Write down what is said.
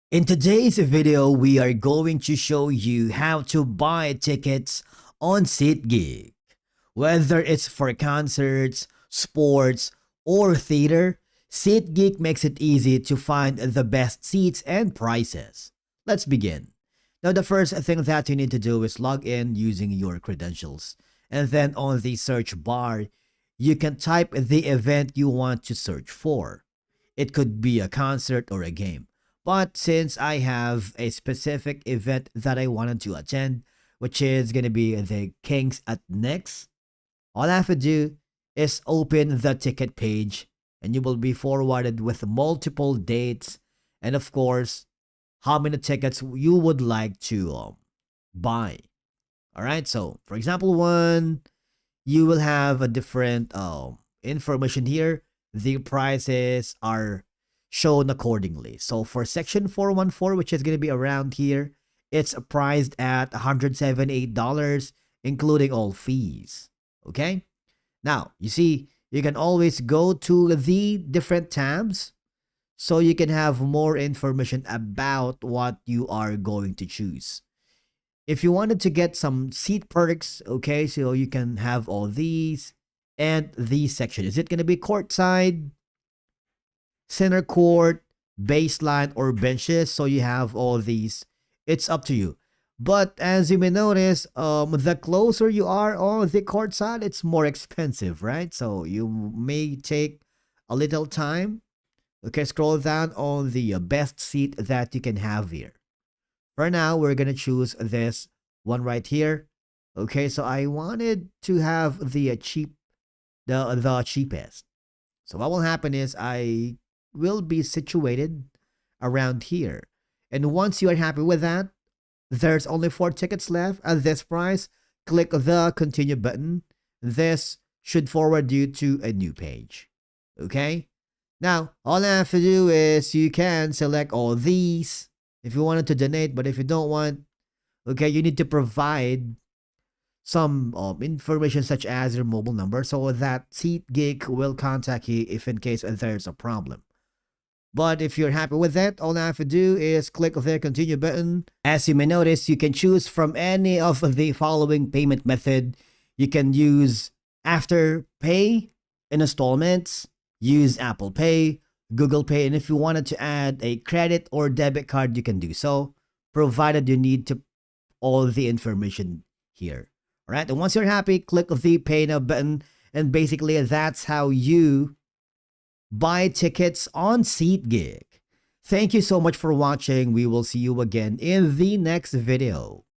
In today's video, we are going to show you how to buy tickets on SeatGeek. Whether it's for concerts, sports, or theater, SeatGeek makes it easy to find the best seats and prices. Let's begin. Now, the first thing that you need to do is log in using your credentials. And then on the search bar, you can type the event you want to search for. It could be a concert or a game. But since I have a specific event that I wanted to attend, which is going to be the Kings at Next, all I have to do is open the ticket page and you will be forwarded with multiple dates and, of course, how many tickets you would like to buy. All right, so for example, you will have a different information here. The prices are shown accordingly. So for section 414, which is going to be around here, it's priced at $178, including all fees. Okay? Now, you see, you can always go to the different tabs so you can have more information about what you are going to choose. If you wanted to get some seat perks, okay, so you can have all these and these section. Is it going to be courtside, center court, baseline, or benches? So you have all these. It's up to you. But as you may notice, the closer you are on the court side, it's more expensive, right? So you may take a little time. Okay, scroll down on the best seat that you can have here. For now, we're gonna choose this one right here. Okay, so I wanted to have the the cheapest. So what will happen is I will be situated around here. And once you are happy with that, there's only 4 tickets left at this price. Click the continue button. This should forward you to a new page. Okay? Now, all I have to do is you can select all these if you wanted to donate, but if you don't want, okay, you need to provide some information such as your mobile number so that SeatGeek will contact you if in case there's a problem. But if you're happy with that, all I have to do is click the continue button. As you may notice, you can choose from any of the following payment method. You can use Afterpay in installments, use Apple Pay, Google Pay, and if you wanted to add a credit or debit card, you can do so, provided you need to all the information here. All right, and once you're happy, click the Pay Now button, and basically that's how you buy tickets on SeatGeek. Thank you so much for watching. We will see you again in the next video.